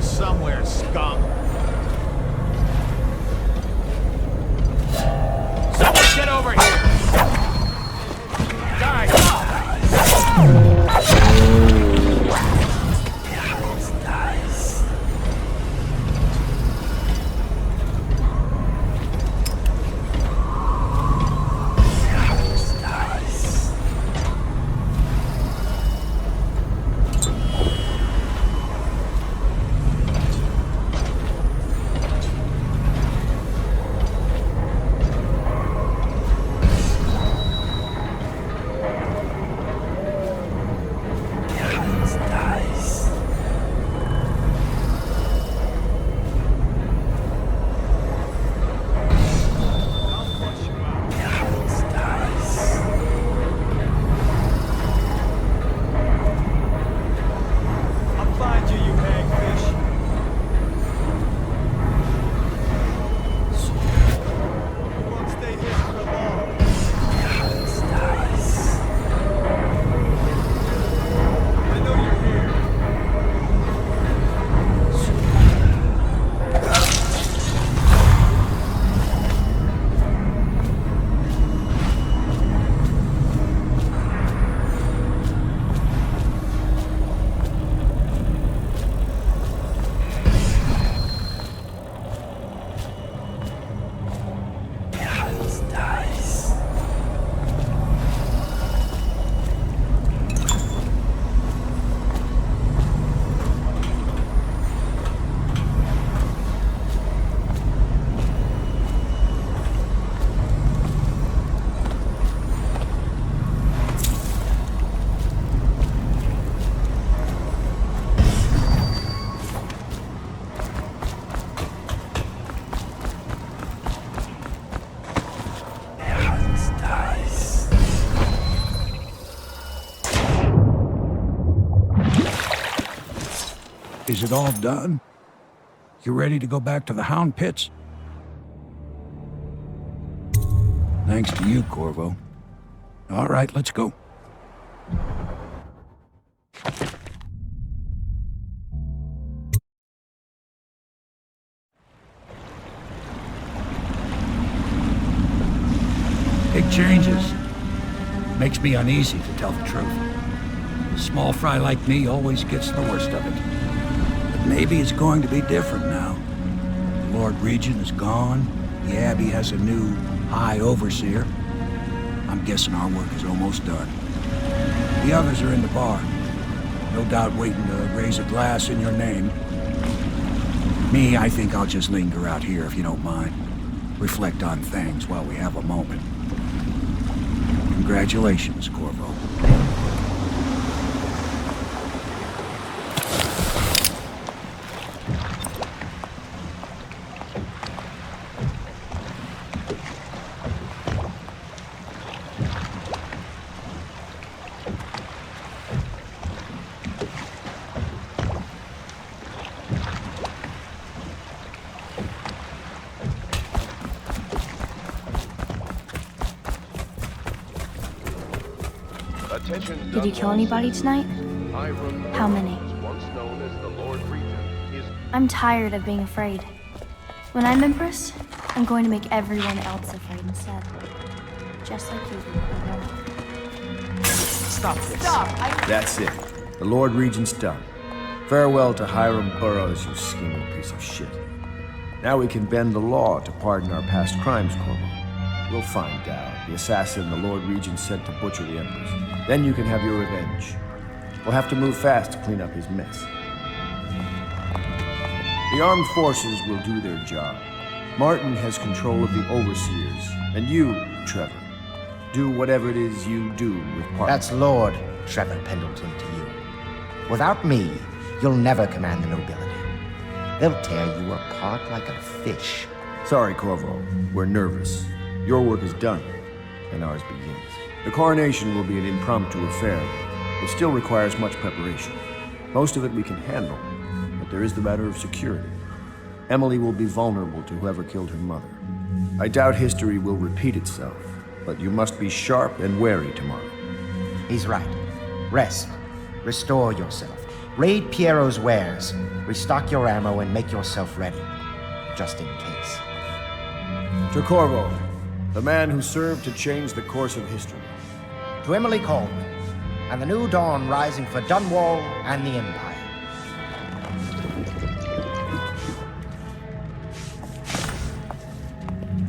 here somewhere, skunk. Someone get over here! Die! Is it all done? You ready to go back to the Hound Pits? Thanks to you, Corvo. All right, let's go. Big changes. Makes me uneasy, to tell the truth. A small fry like me always gets the worst of it. But maybe it's going to be different now. The Lord Regent is gone. The Abbey has a new High Overseer. I'm guessing our work is almost done. The others are in the bar. No doubt waiting to raise a glass in your name. Me, I think I'll just linger out here if you don't mind. Reflect on things while we have a moment. Congratulations, Corvo. Did you kill anybody tonight? How many? I'm tired of being afraid. When I'm Empress, I'm going to make everyone else afraid instead. Just like you do. Stop this. Stop! That's it. The Lord Regent's done. Farewell to Hiram Burroughs, you scheming piece of shit. Now we can bend the law to pardon our past crimes, Corvo. We'll find out the assassin the Lord Regent sent to butcher the Empress. Then you can have your revenge. We'll have to move fast to clean up his mess. The armed forces will do their job. Martin has control of the overseers. And you, Trevor, do whatever it is you do with Parker. That's Lord Trevor Pendleton to you. Without me, you'll never command the nobility. They'll tear you apart like a fish. Sorry, Corvo. We're nervous. Your work is done, and ours begins. The coronation will be an impromptu affair. It still requires much preparation. Most of it we can handle, but there is the matter of security. Emily will be vulnerable to whoever killed her mother. I doubt history will repeat itself, but you must be sharp and wary tomorrow. He's right. Rest. Restore yourself. Raid Piero's wares, restock your ammo, and make yourself ready, just in case. To Corvo, the man who served to change the course of history. To Emily Coleman, and the new dawn rising for Dunwall and the Empire.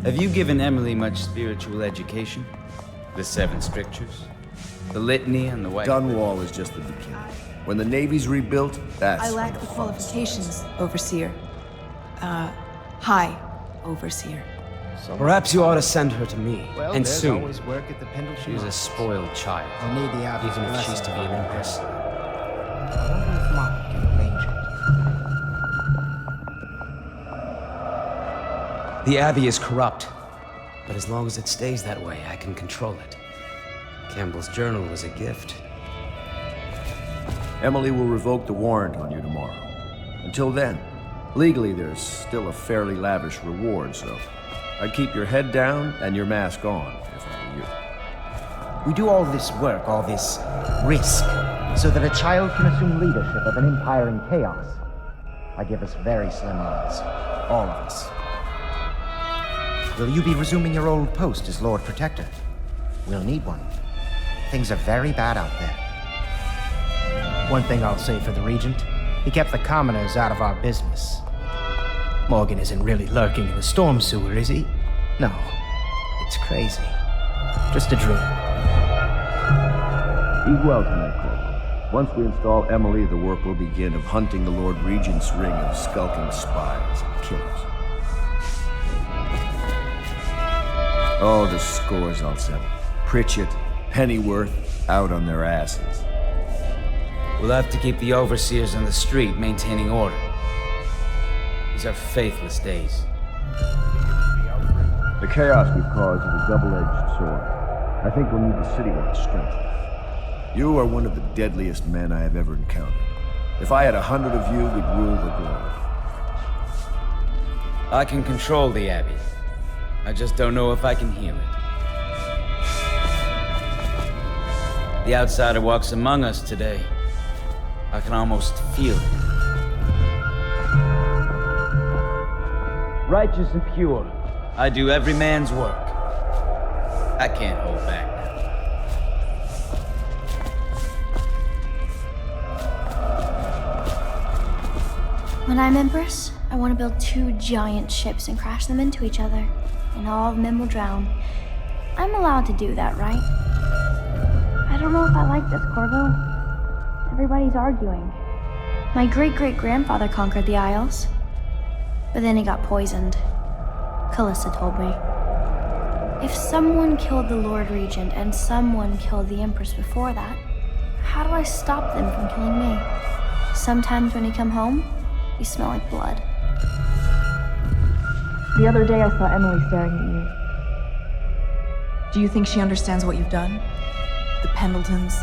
Have you given Emily much spiritual education? The 7 strictures? The litany and the white... Dunwall is just the beginning. When the Navy's rebuilt, that's... I lack the qualifications, Overseer. High Overseer. Perhaps you ought to send her to me, Well, and there's soon. always work at the Pendleton. She's a spoiled child, I'll need the Abbey's even if she's to be an blessing. empress. I wonder if Mark can arrange it. The Abbey is corrupt, but as long as it stays that way, I can control it. Campbell's journal was a gift. Emily will revoke the warrant on you tomorrow. Until then, legally there's still a fairly lavish reward, so I'd keep your head down and your mask on, if I were you. We do all this work, all this risk, so that a child can assume leadership of an empire in chaos. I give us very slim odds. All of us. Will you be resuming your old post as Lord Protector? We'll need one. Things are very bad out there. One thing I'll say for the Regent, he kept the commoners out of our business. Morgan isn't really lurking in the storm sewer, is he? No. It's crazy. Just a dream. Eat well tonight, Corporal. Once we install Emily, the work will begin of hunting the Lord Regent's ring of skulking spies and killers. Oh, the scores I'll settle. Pritchett, Pennyworth, out on their asses. We'll have to keep the overseers on the street maintaining order. These are faithless days. The chaos we've caused is a double-edged sword. I think we'll need the city to strengthen. You are one of the deadliest men I have ever encountered. If I had 100 of you, we'd rule the globe. I can control the Abbey. I just don't know if I can heal it. The outsider walks among us today. I can almost feel it. Righteous and pure, I do every man's work. I can't hold back now. When I'm Empress, I want to build 2 giant ships and crash them into each other, and all of them will drown. I'm allowed to do that, right? I don't know if I like this, Corvo. Everybody's arguing. My great-great-grandfather conquered the Isles, but then he got poisoned. Callista told me. If someone killed the Lord Regent and someone killed the Empress before that, how do I stop them from killing me? Sometimes when you come home, you smell like blood. The other day I saw Emily staring at you. Do you think she understands what you've done? The Pendletons,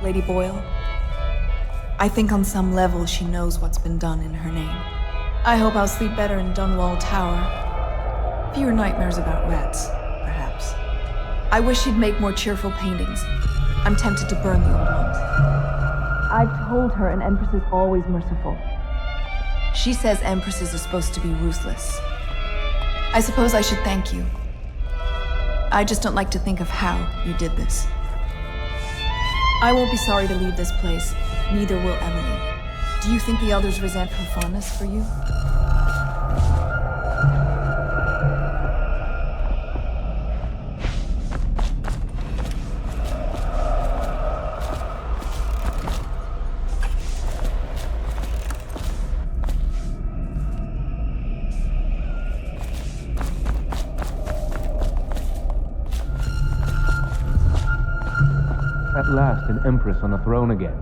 Lady Boyle? I think on some level she knows what's been done in her name. I hope I'll sleep better in Dunwall Tower. Fewer nightmares about rats, perhaps. I wish she'd make more cheerful paintings. I'm tempted to burn the old ones. I've told her an Empress is always merciful. She says Empresses are supposed to be ruthless. I suppose I should thank you. I just don't like to think of how you did this. I won't be sorry to leave this place, neither will Emily. Do you think the elders resent her fondness for you? At last, an empress on the throne again.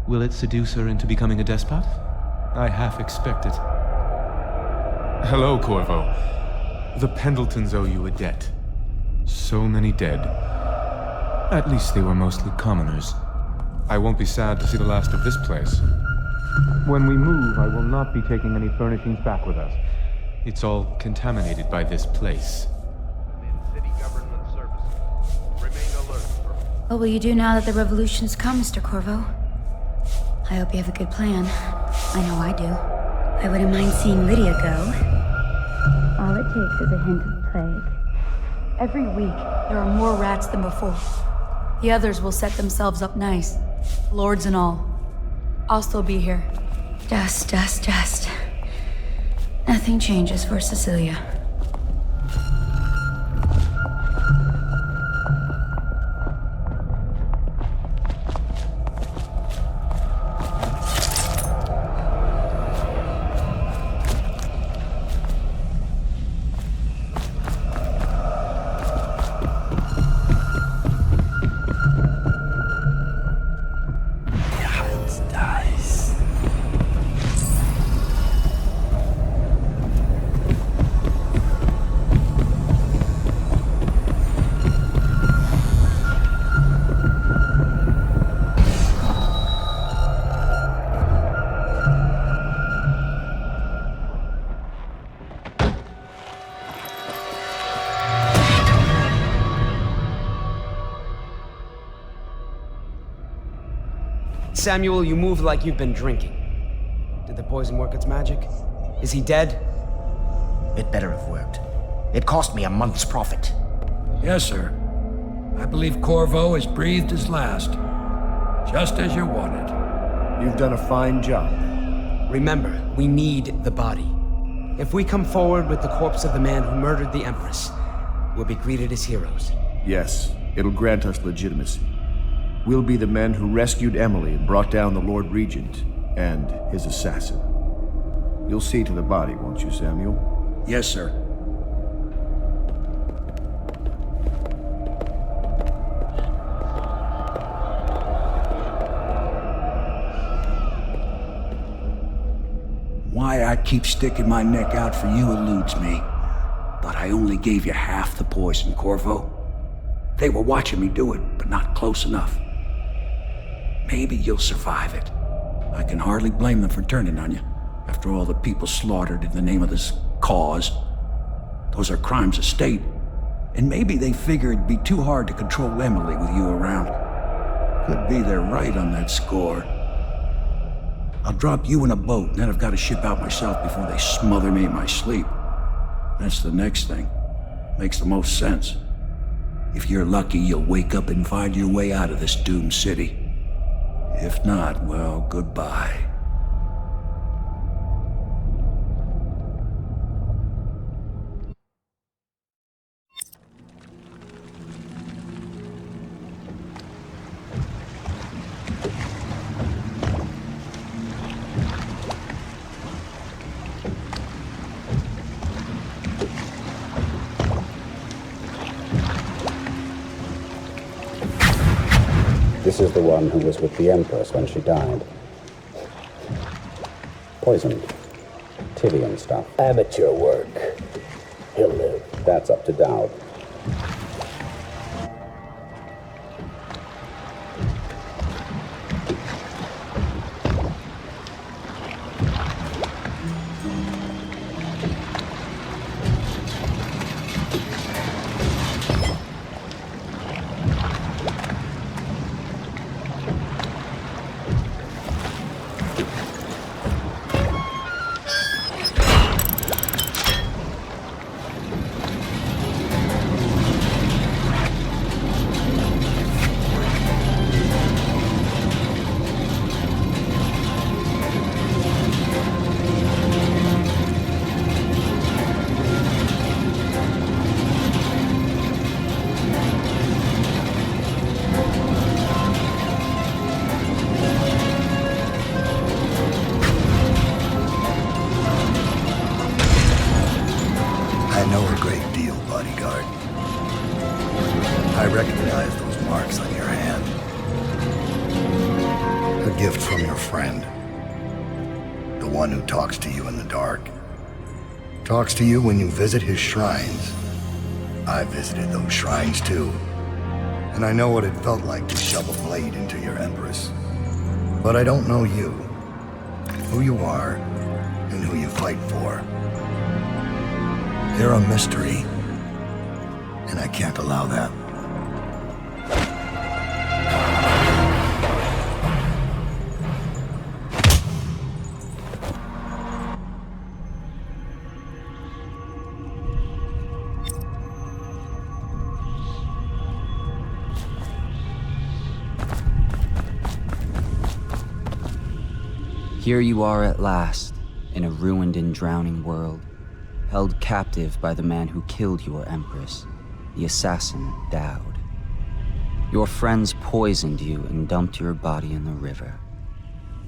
Will it seduce her into becoming a despot? I half expect it. Hello, Corvo. The Pendletons owe you a debt. So many dead. At least they were mostly commoners. I won't be sad to see the last of this place. When we move, I will not be taking any furnishings back with us. It's all contaminated by this place. City government services. Remain alert. What will you do now that the revolution has come, Mr. Corvo? I hope you have a good plan. I know I do. I wouldn't mind seeing Lydia go. All it takes is a hint of plague. Every week, there are more rats than before. The others will set themselves up nice. Lords and all. I'll still be here. Just. Nothing changes for Cecilia. Samuel, you move like you've been drinking. Did the poison work its magic? Is he dead? It better have worked. It cost me a month's profit. Yes, sir. I believe Corvo has breathed his last. Just as you wanted. You've done a fine job. Remember, we need the body. If we come forward with the corpse of the man who murdered the Empress, we'll be greeted as heroes. Yes, it'll grant us legitimacy. We'll be the men who rescued Emily and brought down the Lord Regent and his assassin. You'll see to the body, won't you, Samuel? Yes, sir. Why I keep sticking my neck out for you eludes me. But I only gave you half the poison, Corvo. They were watching me do it, but not close enough. Maybe you'll survive it. I can hardly blame them for turning on you, after all the people slaughtered in the name of this cause. Those are crimes of state, and maybe they figure it'd be too hard to control Emily with you around. Could be they're right on that score. I'll drop you in a boat, and then I've got to ship out myself before they smother me in my sleep. That's the next thing. Makes the most sense. If you're lucky, you'll wake up and find your way out of this doomed city. If not, well, goodbye. This is the one who was with the Empress when she died. Poisoned. Tivian stuff. Amateur work. He'll live. That's up to Dowd. Talks to you when you visit his shrines. I visited those shrines too. And I know what it felt like to shove a blade into your Empress. But I don't know you, who you are, and who you fight for. You're a mystery, and I can't allow that. Here you are at last, in a ruined and drowning world, held captive by the man who killed your Empress, the assassin Dowd. Your friends poisoned you and dumped your body in the river.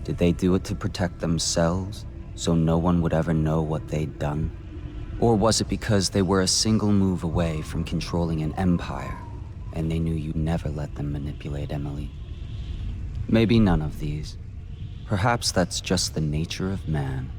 Did they do it to protect themselves, so no one would ever know what they'd done? Or was it because they were a single move away from controlling an empire, and they knew you'd never let them manipulate Emily? Maybe none of these. Perhaps that's just the nature of man.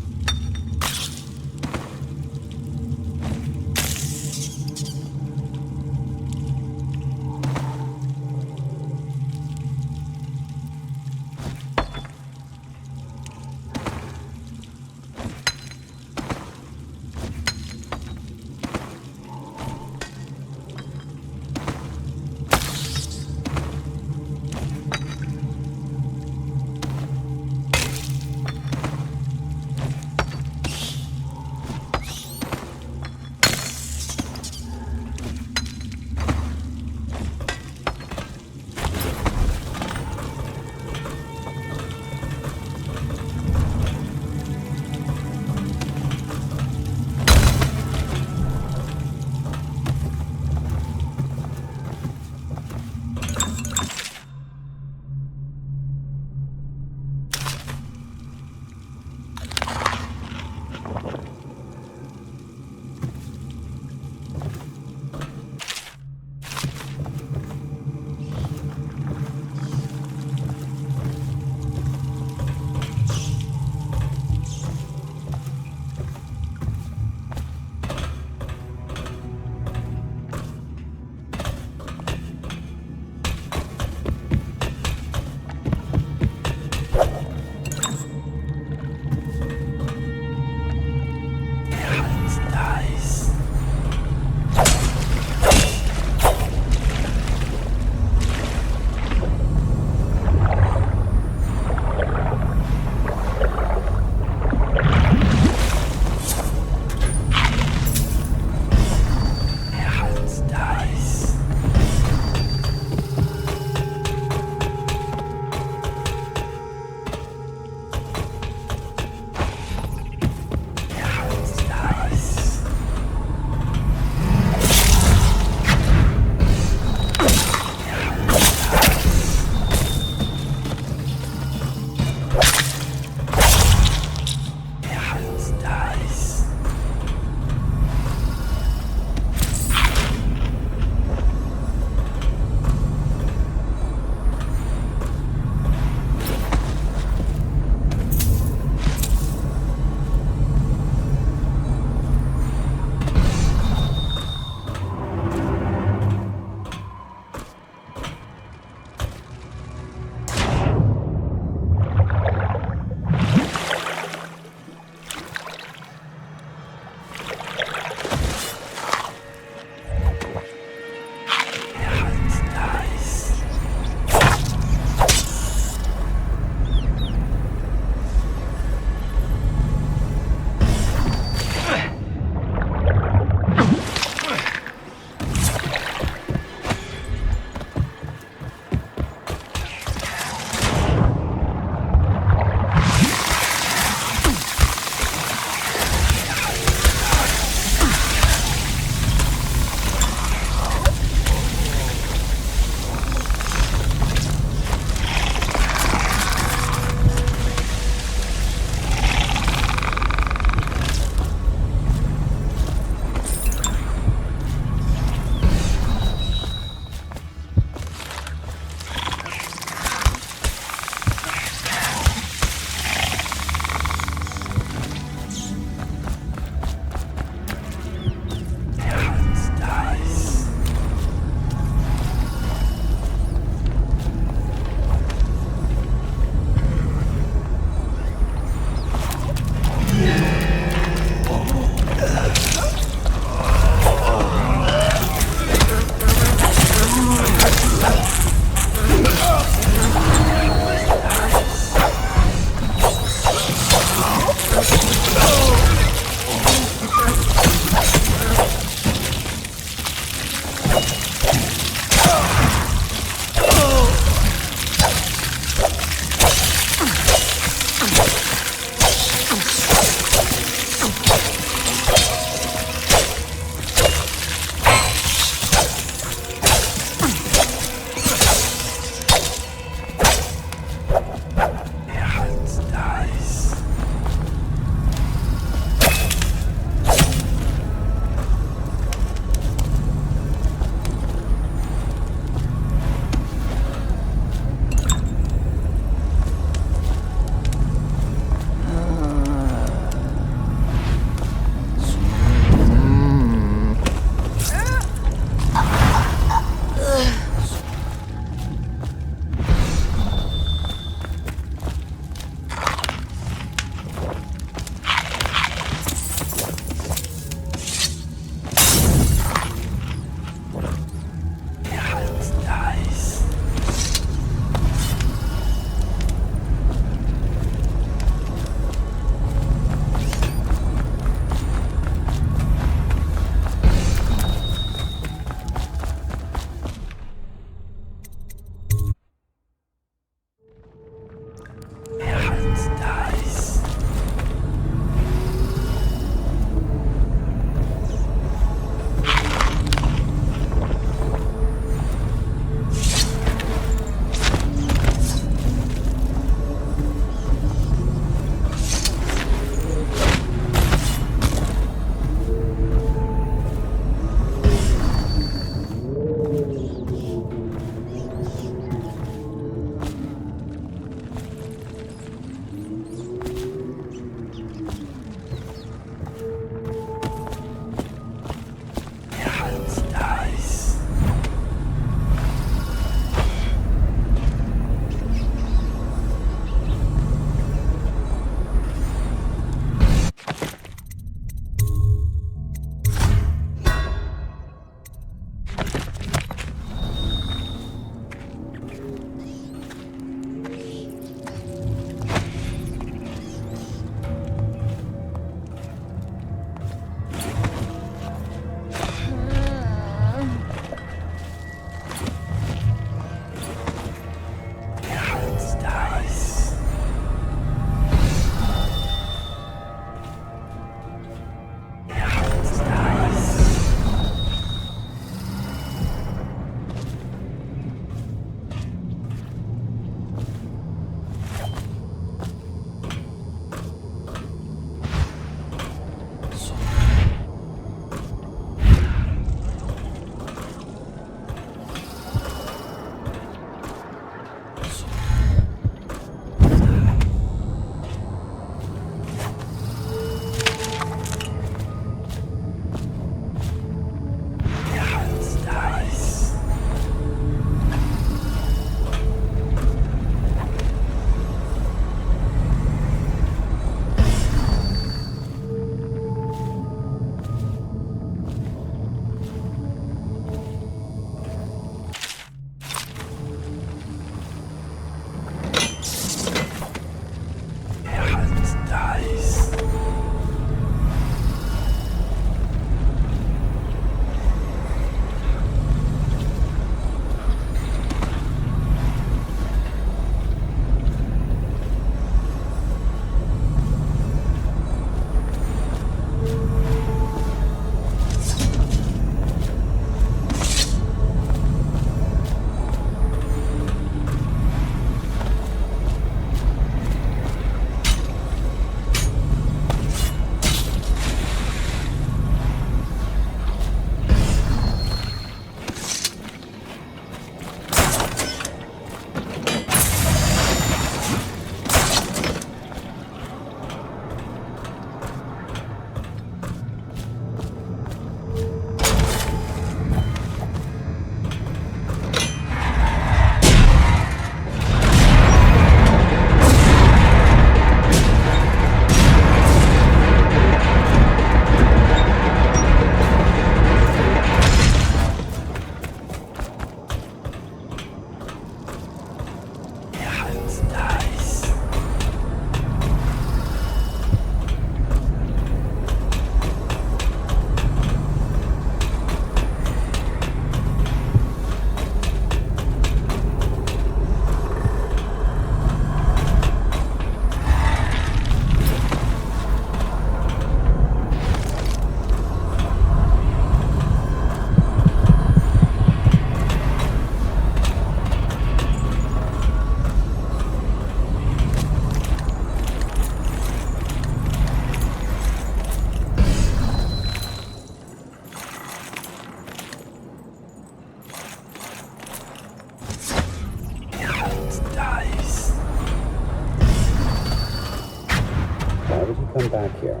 him back here?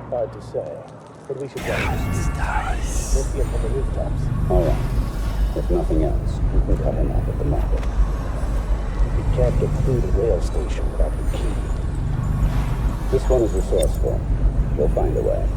Hard to say, but we should go. We'll see him from the rooftops. All right. If nothing else, we can cut him off at the market. We can't get through the rail station without the key. This one is resourceful. We'll find a way.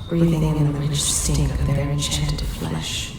breathing in the rich stink of their enchanted flesh.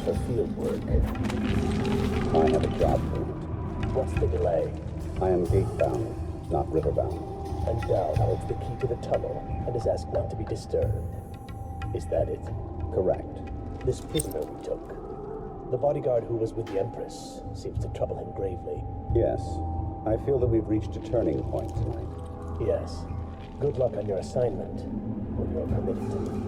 for field work. I have a job for it. What's the delay? I am gate-bound, not river-bound. And Dal holds the key to the tunnel and is asked not to be disturbed. Is that it? Correct. This prisoner we took, The bodyguard who was with the Empress seems to trouble him gravely. Yes. I feel that we've reached a turning point tonight. Yes. Good luck on your assignment, when you're permitted to leave.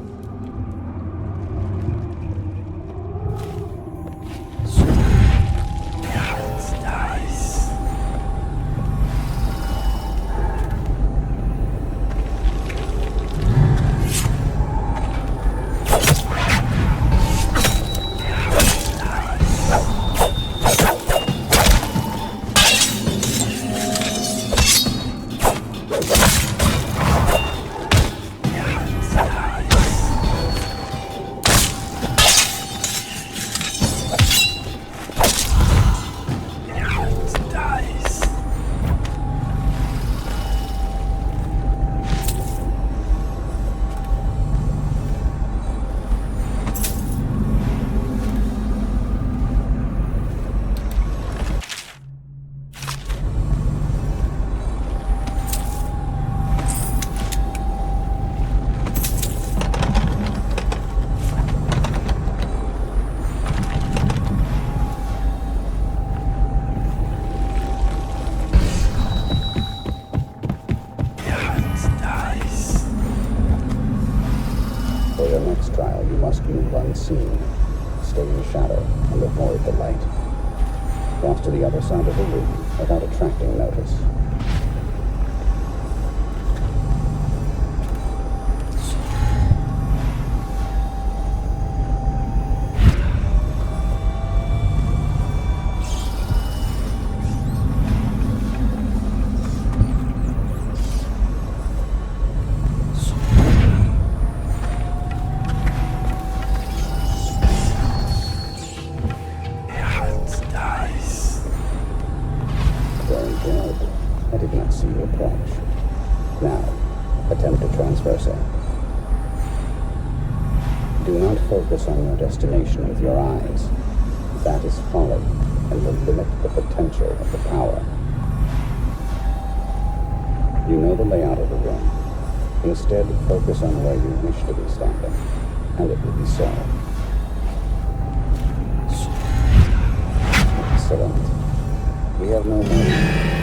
Unseen. Stay in shadow and avoid the light. Cross to the other side of the room without attracting notice. Focus on your destination with your eyes. That is folly and will limit the potential of the power. You know the layout of the room. Instead, focus on where you wish to be standing, and it will be so. Excellent. We have no more.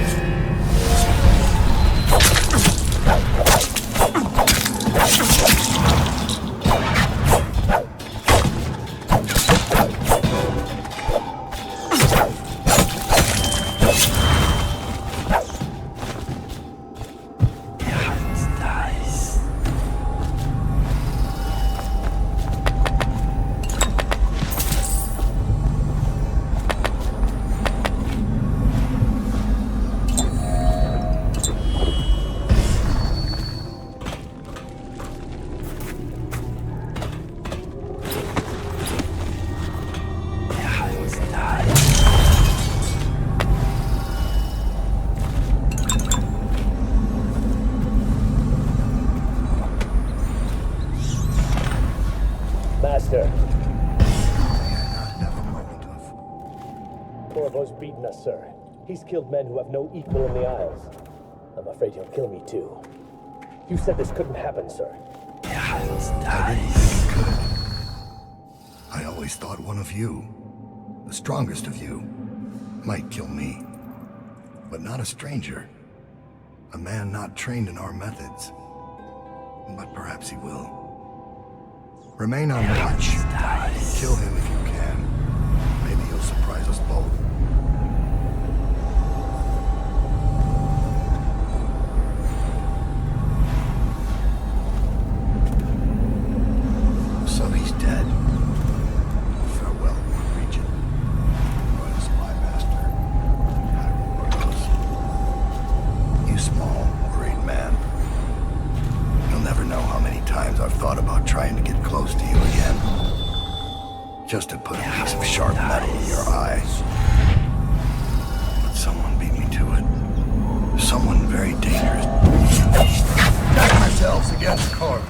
Corvo's beaten us, sir. He's killed men who have no equal in the Isles. I'm afraid he'll kill me, too. You said this couldn't happen, sir. I didn't think it could. I always thought one of you, the strongest of you, might kill me. But not a stranger. A man not trained in our methods. But perhaps he will. Remain on watch. Kill him if you can. Maybe he'll surprise us both. So he's dead. Farewell, Lord Regent. Royal Spy Master. You small, worried man. You'll never know how many times I've thought about trying to get close to you again. Just to put a piece of sharp metal in your eye. But someone beat me to it. Someone very dangerous. Stack ourselves against Corv.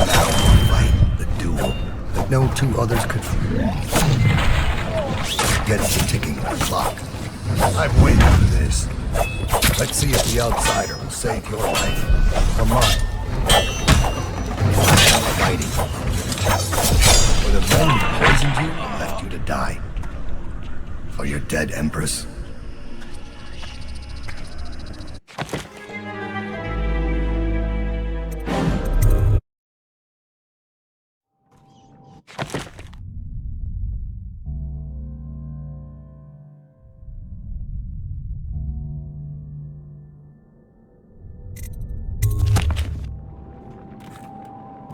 Now fight the duel that no two others could. Get the ticking of the clock. I've waited for this. Empress. Let's see if the outsider will save your life or mine. Fighting. For the men who poisoned you and left you to die. For your dead Empress.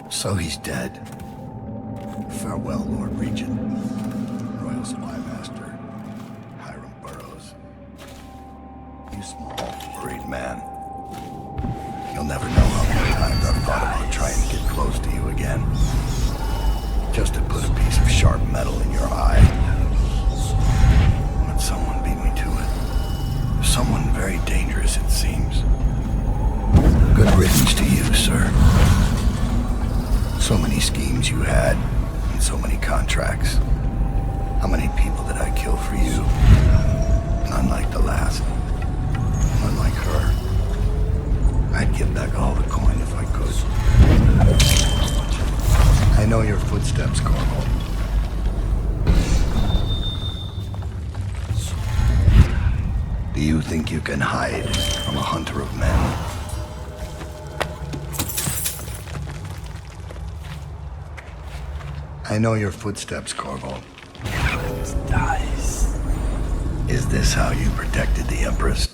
So he's dead. Farewell, Lord Regent. Royal Spy Master. Hiram Burroughs. You small, worried man. You'll never know how many times I've thought about trying to get close to you again. Just to put a piece of sharp metal in your eye. But someone beat me to it. Someone very dangerous, it seems. Good riddance to you, sir. So many schemes you had, and so many contracts. How many people did I kill for you? None like the last. None like her. I'd give back all the coin if I could. I know your footsteps, Corporal. Do you think you can hide from a hunter of men? I know your footsteps, Corvo. Dies. Is this how you protected the Empress?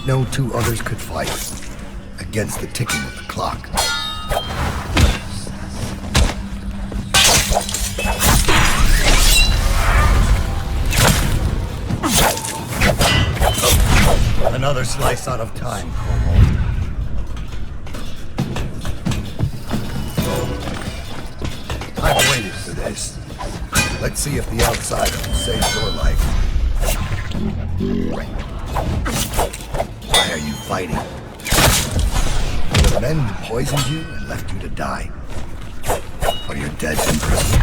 No two others could fight against the ticking of the clock. Another slice out of time, Corvo. I've waited for this. Let's see if the outsider will save your life. Why are you fighting? For the men who poisoned you and left you to die. For your dead Empress.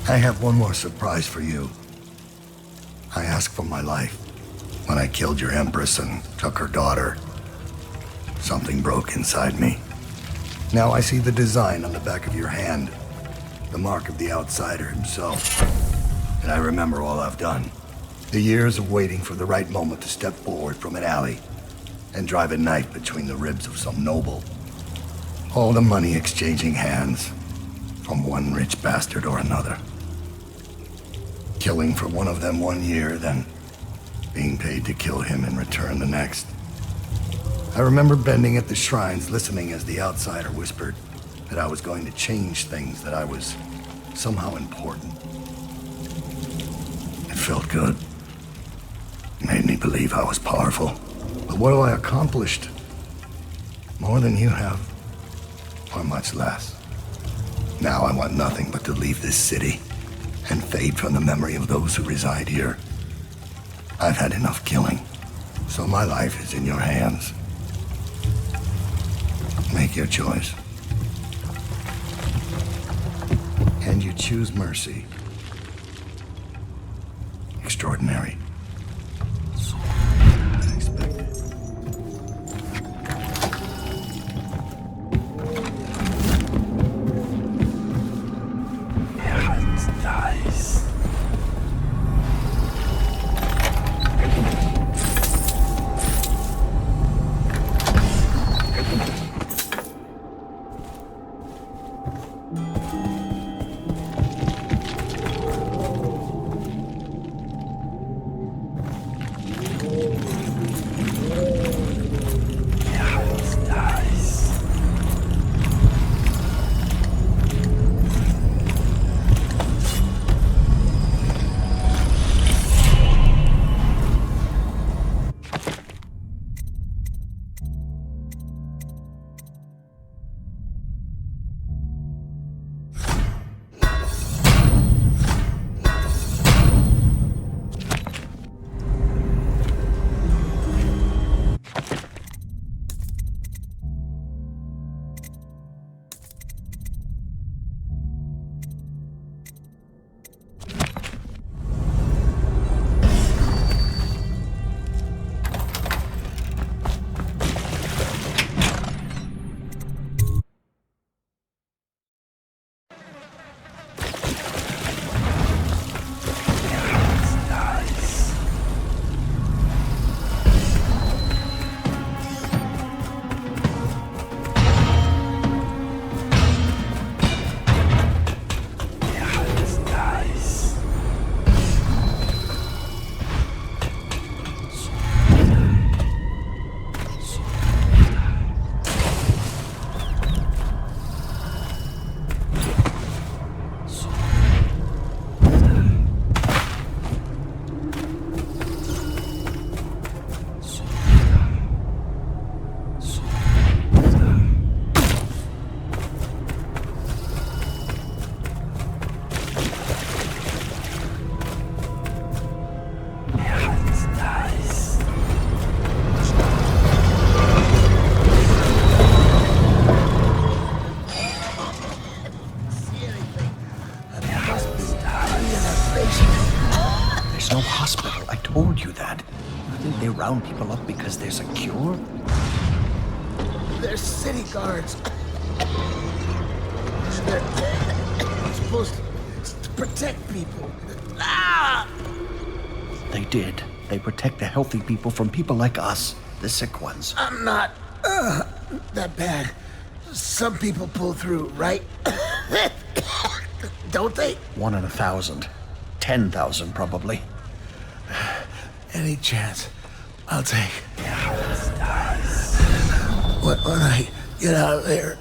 I have one more surprise for you. I asked for my life when I killed your Empress and took her daughter. Something broke inside me. Now I see the design on the back of your hand, the mark of the outsider himself. And I remember all I've done. The years of waiting for the right moment to step forward from an alley and drive a knife between the ribs of some noble. All the money exchanging hands from one rich bastard or another. Killing for one of them 1 year, then being paid to kill him in return the next. I remember bending at the shrines, listening as the outsider whispered that I was going to change things, that I was somehow important. It felt good. It made me believe I was powerful. But what have I accomplished? More than you have, or much less. Now I want nothing but to leave this city and fade from the memory of those who reside here. I've had enough killing, so my life is in your hands. Make your choice. And you choose mercy. Extraordinary. Unexpected. They round people up because there's a cure? They're city guards. They're supposed to protect people. Ah! They did. They protect the healthy people from people like us, the sick ones. I'm not that bad. Some people pull through, right? Don't they? 1 in 1,000. 10,000 probably. Any chance I'll take. When I get out of there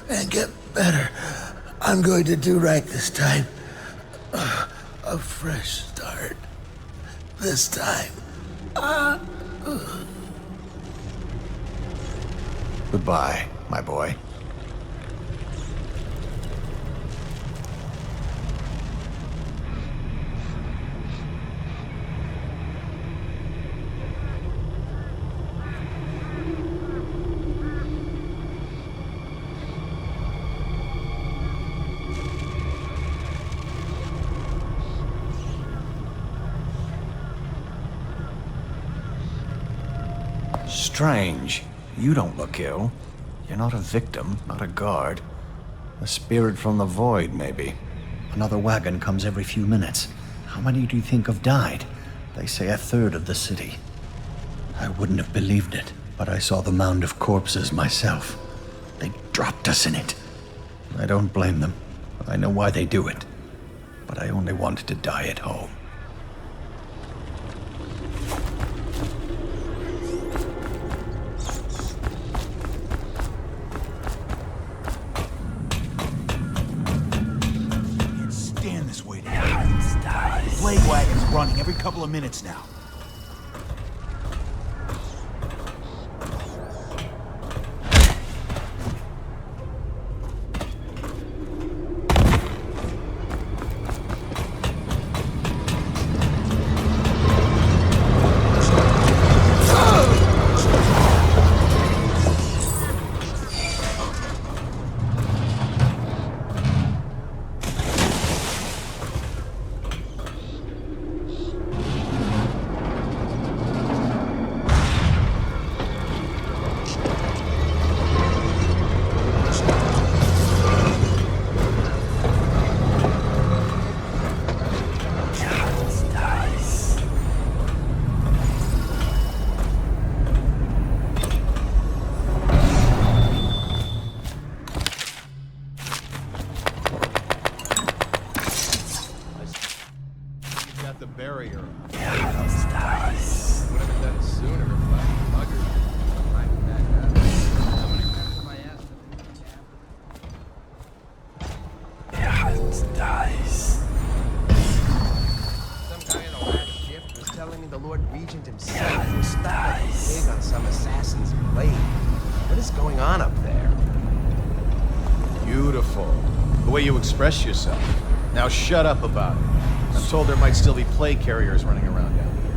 and get better, I'm going to do right this time. A fresh start. This time. Goodbye, my boy. Strange. You don't look ill. You're not a victim, not a guard. A spirit from the void, maybe. Another wagon comes every few minutes. How many do you think have died? They say 1/3 of the city. I wouldn't have believed it, but I saw the mound of corpses myself. They dropped us in it. I don't blame them. I know why they do it. But I only wanted to die at home. Plague wagon's running every couple of minutes now. barrier. Would have done it sooner if Black Bugger climbed back up. How many times have I asked Some guy in the last shift was telling me the Lord Regent himself was stuck like a pig on some assassin's blade. What is going on up there? Beautiful. The way you express yourself. Now shut up about it. I'm told there might still be plague carriers running around down here.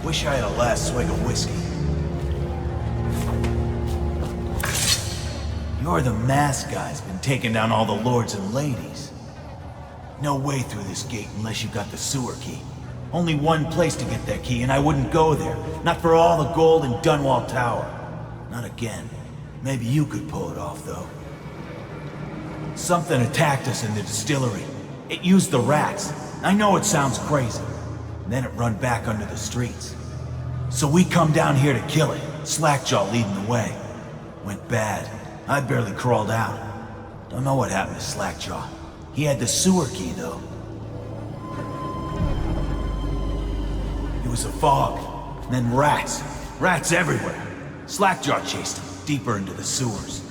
Wish I had a last swig of whiskey. You're the masked guy's been taking down all the lords and ladies. No way through this gate unless you got the sewer key. Only one place to get that key, and I wouldn't go there. Not for all the gold in Dunwall Tower. Not again. Maybe you could pull it off, though. Something attacked us in the distillery. It used the rats. I know it sounds crazy. Then it run back under the streets. So we come down here to kill it. Slackjaw leading the way. Went bad. I barely crawled out. Don't know what happened to Slackjaw. He had the sewer key, though. It was a fog. And then rats. Rats everywhere. Slackjaw chased him deeper into the sewers.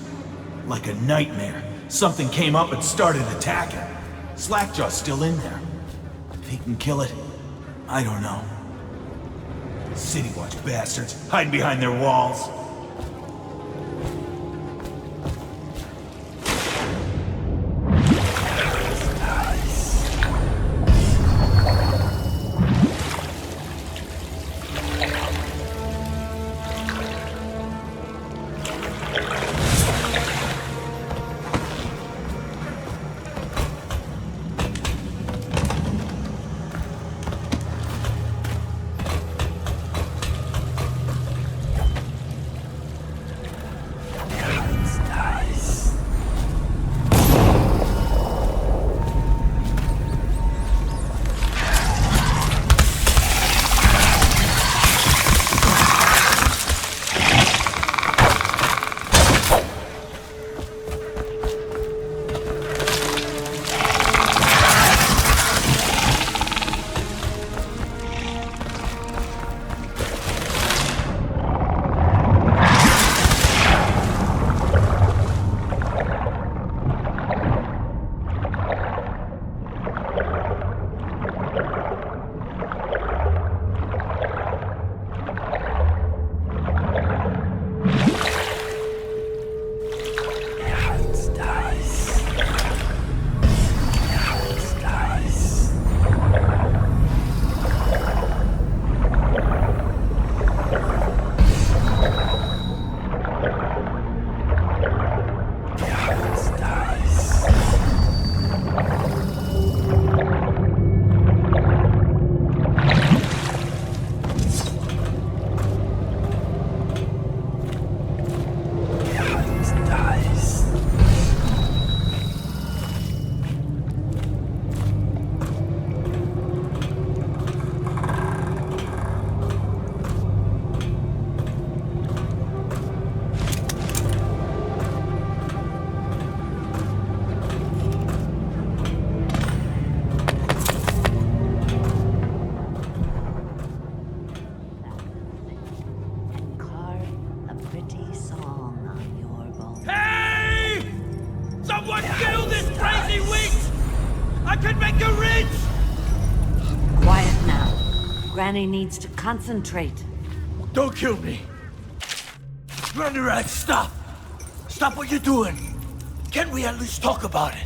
Like a nightmare. Something came up and started attacking. Slackjaw's still in there. If he can kill it, I don't know. City Watch bastards, hiding behind their walls. Granny needs to concentrate. Don't kill me. Granny Rat, stop. Stop what you're doing. Can't we at least talk about it?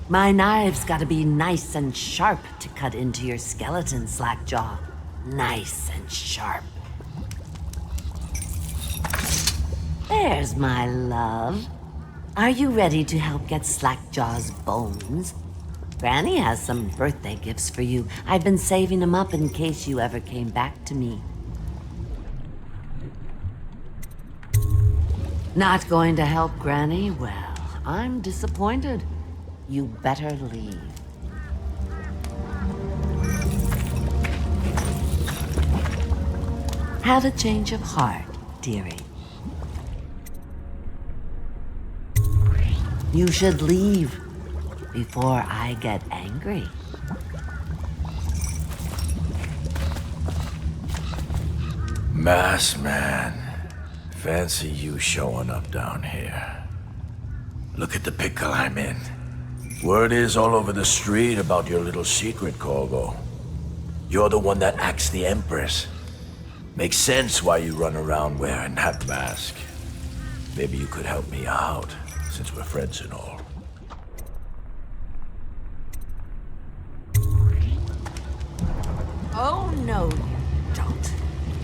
My knives gotta be nice and sharp to cut into your skeleton, Slackjaw. Nice and sharp. There's my love. Are you ready to help get Slackjaw's bones? Granny has some birthday gifts for you. I've been saving them up in case you ever came back to me. Not going to help Granny? Well, I'm disappointed. You better leave. Had a change of heart, dearie. You should leave before I get angry. Mass man. Fancy you showing up down here. Look at the pickle I'm in. Word is all over the street about your little secret, Corvo. You're the one that axed the Empress. Makes sense why you run around wearing that mask. Maybe you could help me out, since we're friends and all. Oh, no, you don't.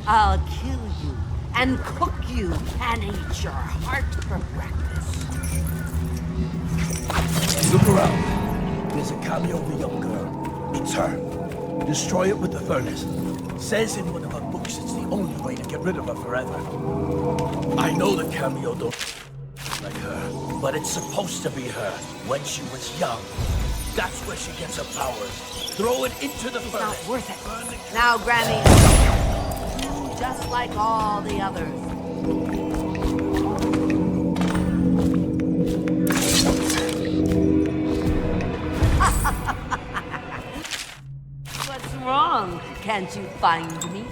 I'll kill you and cook you and eat your heart for breakfast. Look around. There's a cameo of a young girl. It's her. Destroy it with the furnace. Says in one of her books it's the only way to get rid of her forever. I know the cameo don't like her, but it's supposed to be her when she was young. That's where she gets her powers. Throw it into the furnace. It's not worth it. Now, Granny, you just like all the others. What's wrong? Can't you find me?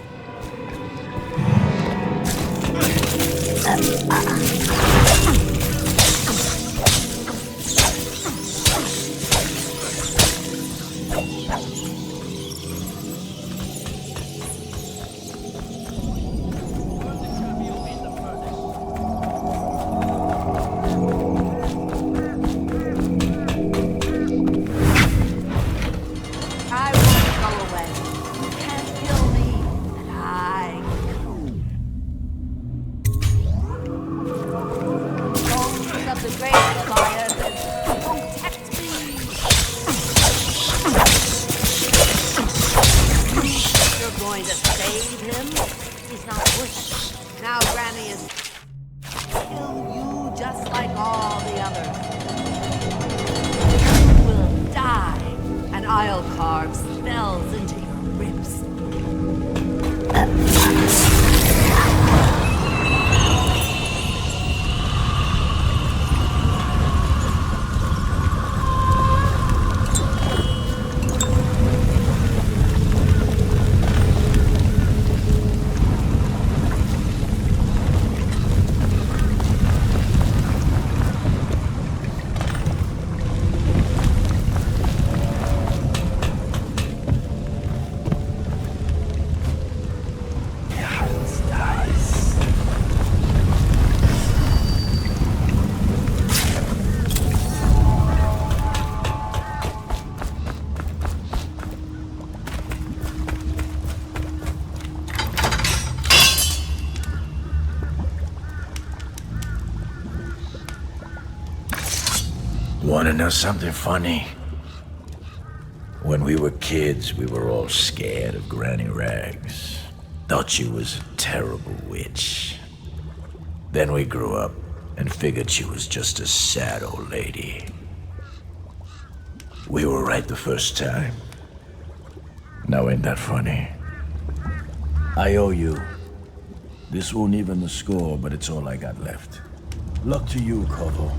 Wanna know something funny? When we were kids, we were all scared of Granny Rags. Thought she was a terrible witch. Then we grew up and figured she was just a sad old lady. We were right the first time. Now ain't that funny? I owe you. This won't even the score, but it's all I got left. Luck to you, Corvo.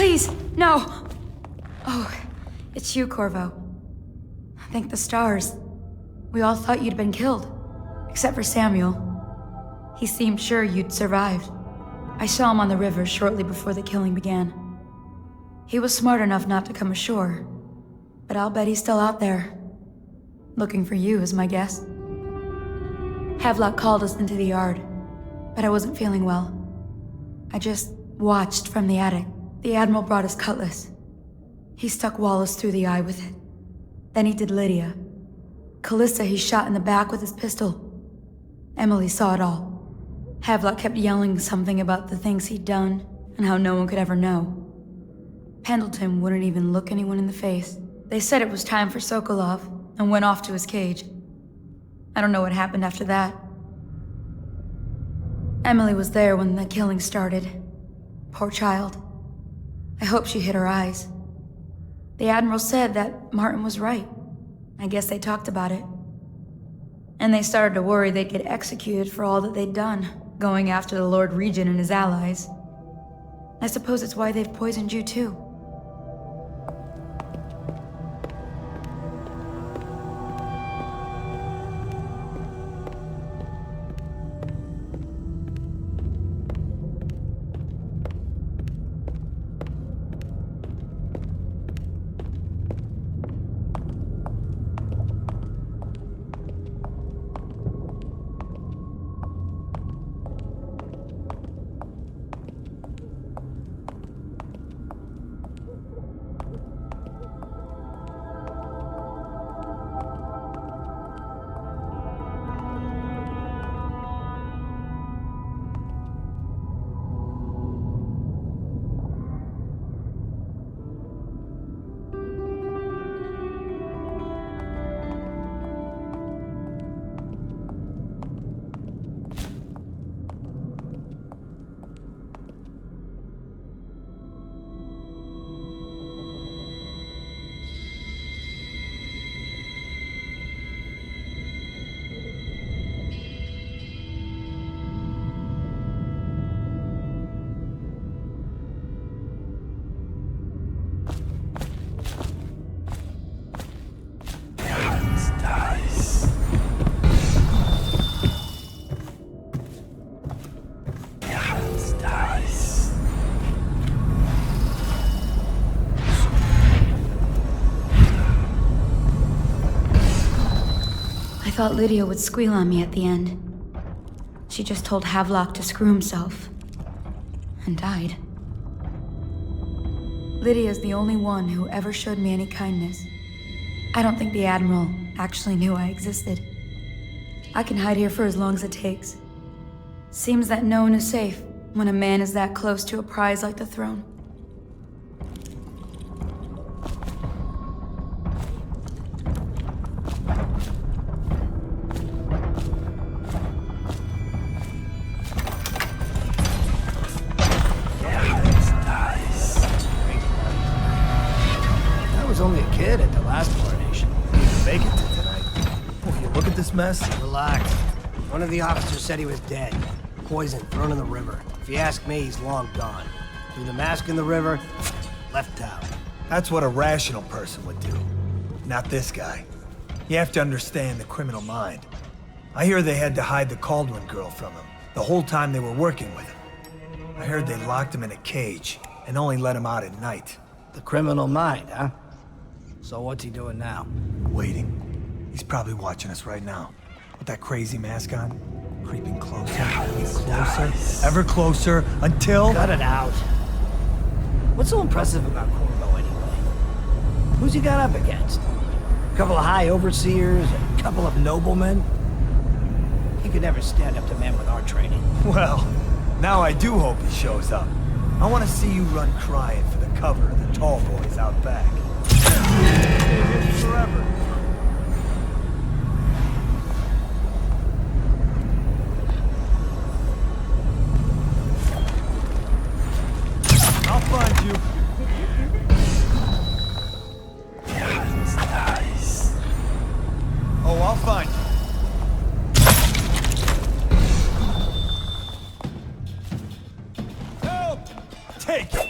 Please, no! Oh, it's you, Corvo. Thank the stars. We all thought you'd been killed. Except for Samuel. He seemed sure you'd survived. I saw him on the river shortly before the killing began. He was smart enough not to come ashore. But I'll bet he's still out there. Looking for you is my guess. Havelock called us into the yard, but I wasn't feeling well. I just watched from the attic. The Admiral brought his cutlass. He stuck Wallace through the eye with it. Then he did Lydia. Callista he shot in the back with his pistol. Emily saw it all. Havelock kept yelling something about the things he'd done, and how no one could ever know. Pendleton wouldn't even look anyone in the face. They said it was time for Sokolov, and went off to his cage. I don't know what happened after that. Emily was there when the killing started. Poor child. I hope she hid her eyes. The Admiral said that Martin was right. I guess they talked about it. And they started to worry they'd get executed for all that they'd done, going after the Lord Regent and his allies. I suppose it's why they've poisoned you too. I thought Lydia would squeal on me at the end. She just told Havelock to screw himself. And died. Lydia's the only one who ever showed me any kindness. I don't think the Admiral actually knew I existed. I can hide here for as long as it takes. Seems that no one is safe when a man is that close to a prize like the throne. Mess? Relax. One of the officers said he was dead. Poisoned, thrown in the river. If you ask me, he's long gone. Threw the mask in the river, left town. That's what a rational person would do. Not this guy. You have to understand the criminal mind. I hear they had to hide the Caldwell girl from him, the whole time they were working with him. I heard they locked him in a cage, and only let him out at night. The criminal mind, huh? So what's he doing now? Waiting. He's probably watching us right now, with that crazy mask on, creeping closer, ever closer, until... Cut it out. What's so impressive about Corvo anyway? Who's he got up against? A couple of high overseers, a couple of noblemen? He could never stand up to men with our training. Well, now I do hope he shows up. I want to see you run crying for the cover of the tall boys out back. Forever. I'll find you. Nice. Oh, I'll find you. Help! Take it!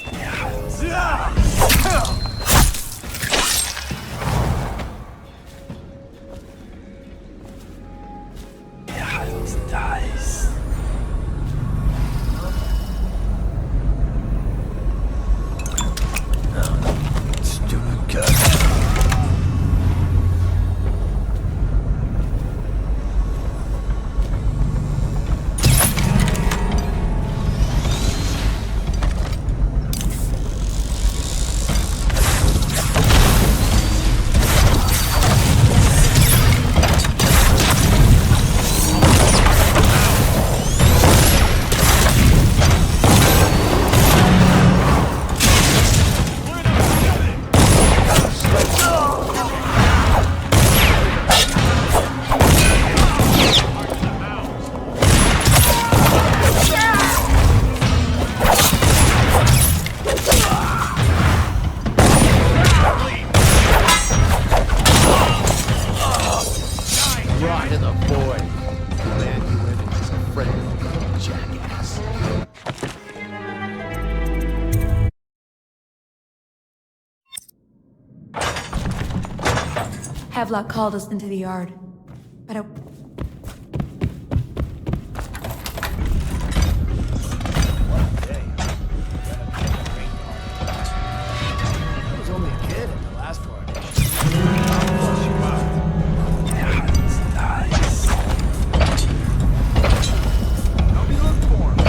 Havelock called us into the yard, but I... I was only a kid in the last coronation. I'll be looked for him.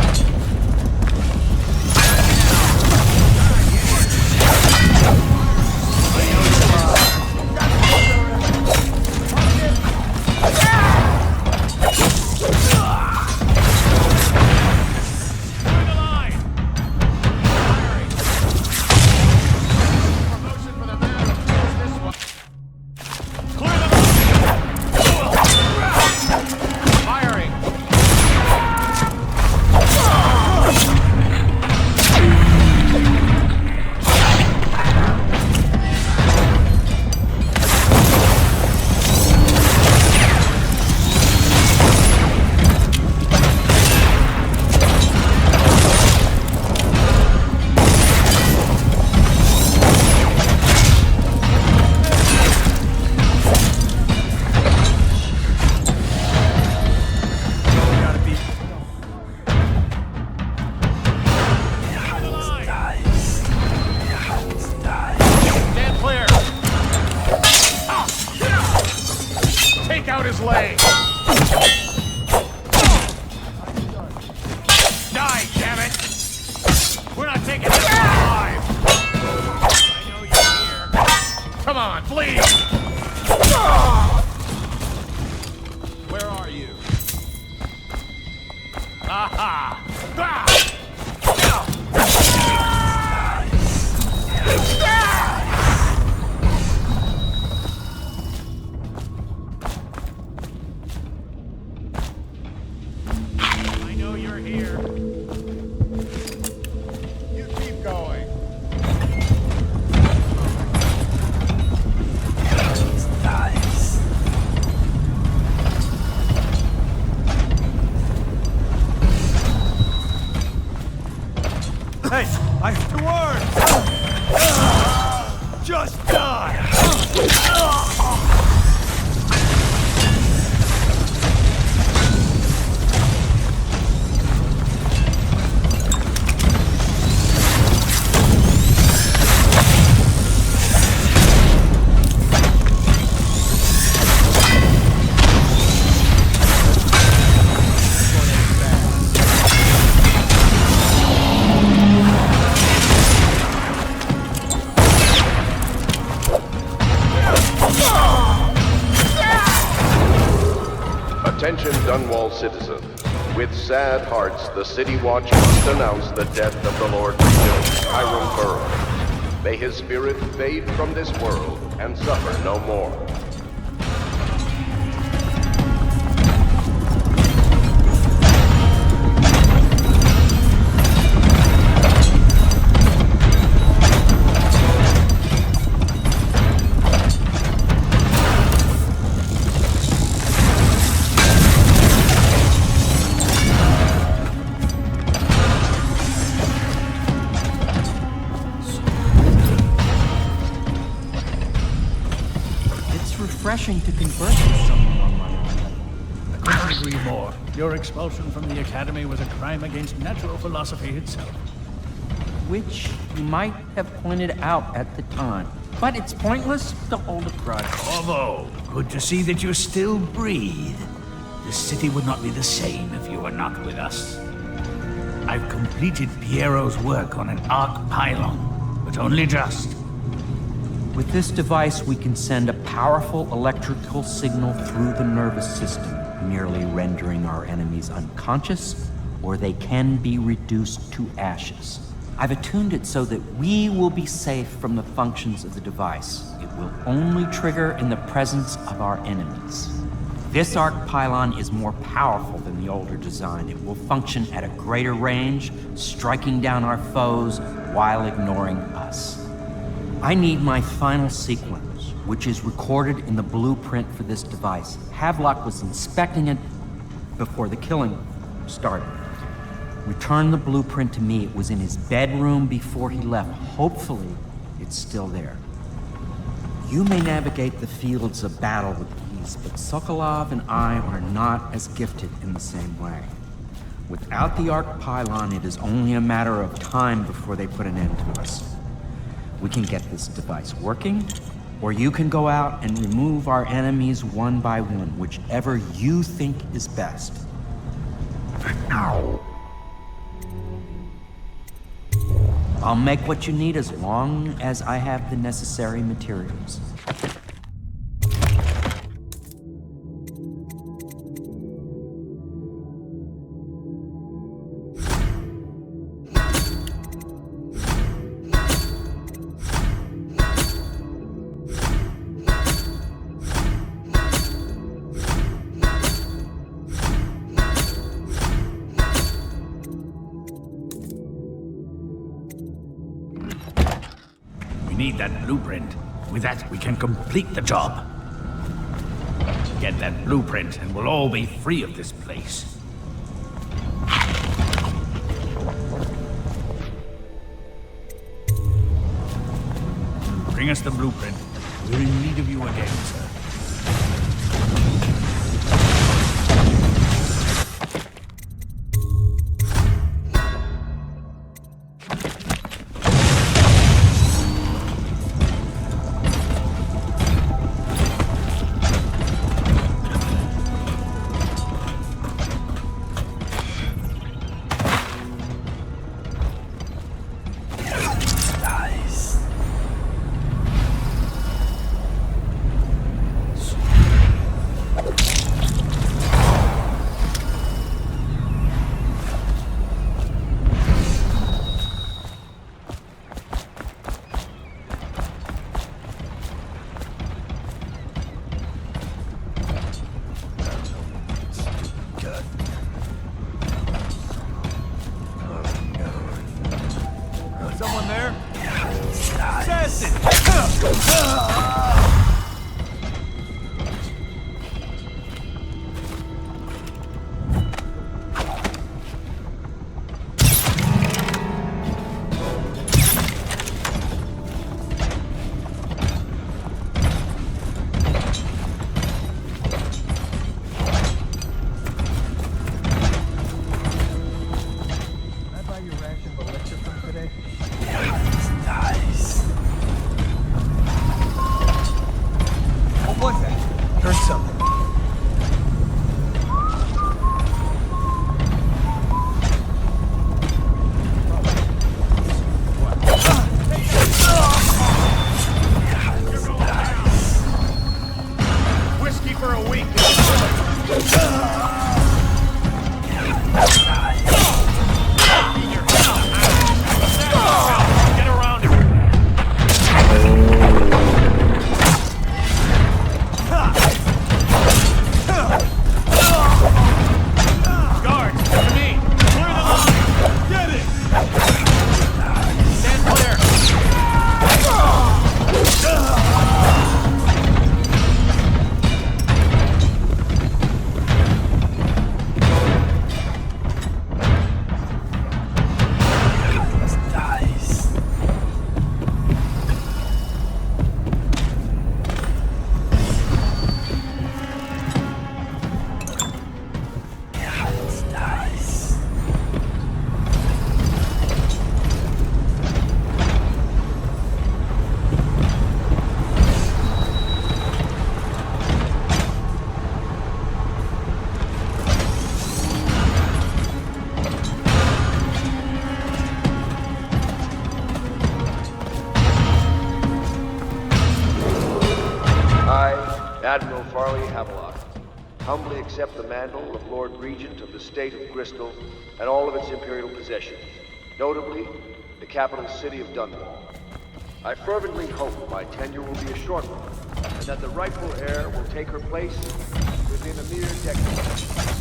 Hey, I have the word! Just die! Attention Dunwall citizens. With sad hearts, the City Watch must announce the death of the Lord Regent, Hiram Burrow. May his spirit fade from this world and suffer no more. refreshing to converse with someone on my own level. I couldn't agree more. Your expulsion from the Academy was a crime against natural philosophy itself. Which you might have pointed out at the time. But it's pointless to hold a grudge. Corvo, good to see that you still breathe. This city would not be the same if you were not with us. I've completed Piero's work on an arc pylon, but only just. With this device, we can send a powerful electrical signal through the nervous system, merely rendering our enemies unconscious, or they can be reduced to ashes. I've attuned it so that we will be safe from the functions of the device. It will only trigger in the presence of our enemies. This arc pylon is more powerful than the older design. It will function at a greater range, striking down our foes while ignoring us. I need my final sequence, which is recorded in the blueprint for this device. Havelock was inspecting it before the killing started. Return the blueprint to me. It was in his bedroom before he left. Hopefully, it's still there. You may navigate the fields of battle with ease, but Sokolov and I are not as gifted in the same way. Without the arc pylon, it is only a matter of time before they put an end to us. We can get this device working, or you can go out and remove our enemies one by one, whichever you think is best. I'll make what you need as long as I have the necessary materials. We need that blueprint. With that, we can complete the job. Get that blueprint, and we'll all be free of this place. Bring us the blueprint. We're in need of you again, sir. Someone there? Assassin! Admiral Farley Havelock. Humbly accept the mantle of Lord Regent of the State of Bristol and all of its Imperial possessions, notably the capital city of Dunwall. I fervently hope my tenure will be a short one, and that the rightful heir will take her place within a mere decade.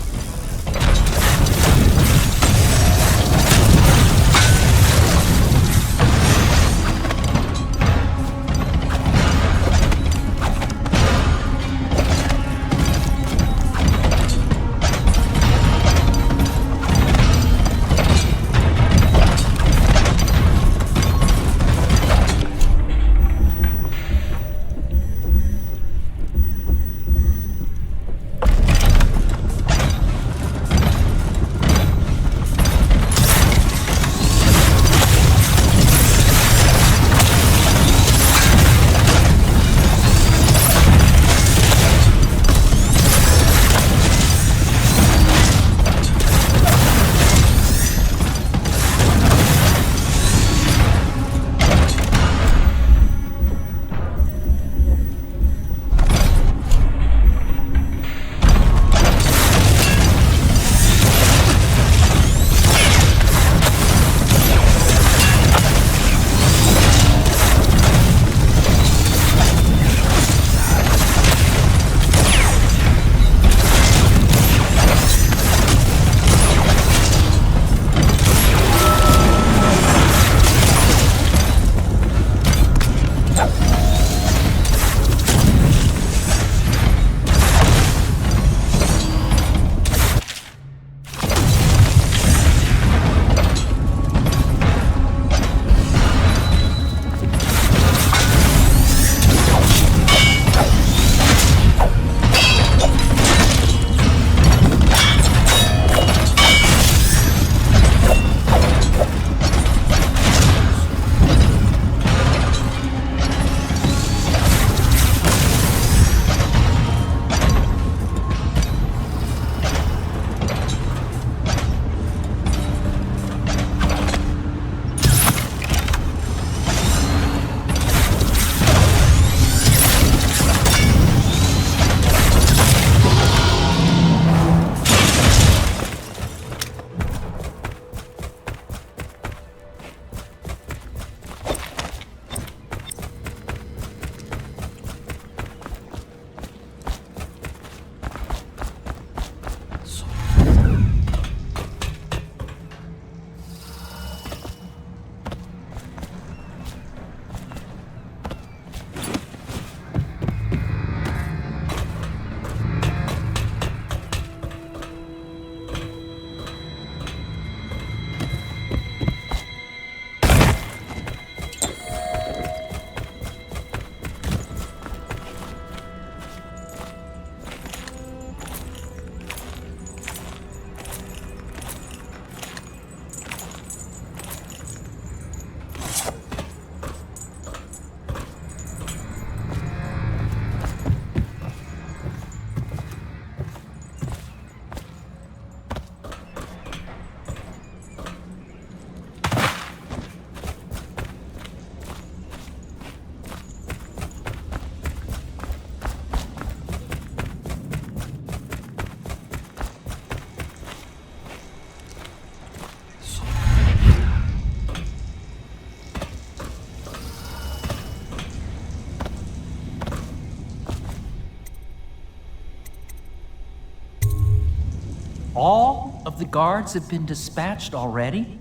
All of the guards have been dispatched already?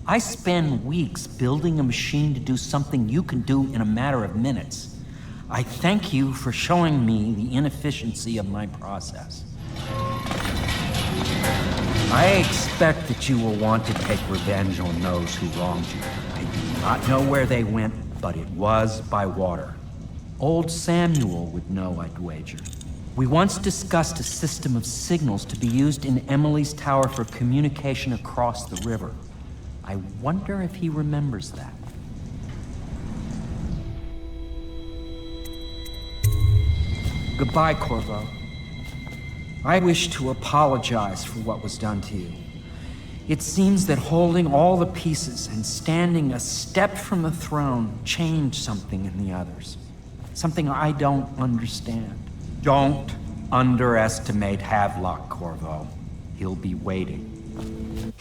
I spend weeks building a machine to do something you can do in a matter of minutes. I thank you for showing me the inefficiency of my process. I expect that you will want to take revenge on those who wronged you. I do not know where they went, but it was by water. Old Samuel would know, I'd wager. We once discussed a system of signals to be used in Emily's tower for communication across the river. I wonder if he remembers that. Goodbye, Corvo. I wish to apologize for what was done to you. It seems that holding all the pieces and standing a step from the throne changed something in the others. Something I don't understand. Don't underestimate Havelock, Corvo. He'll be waiting.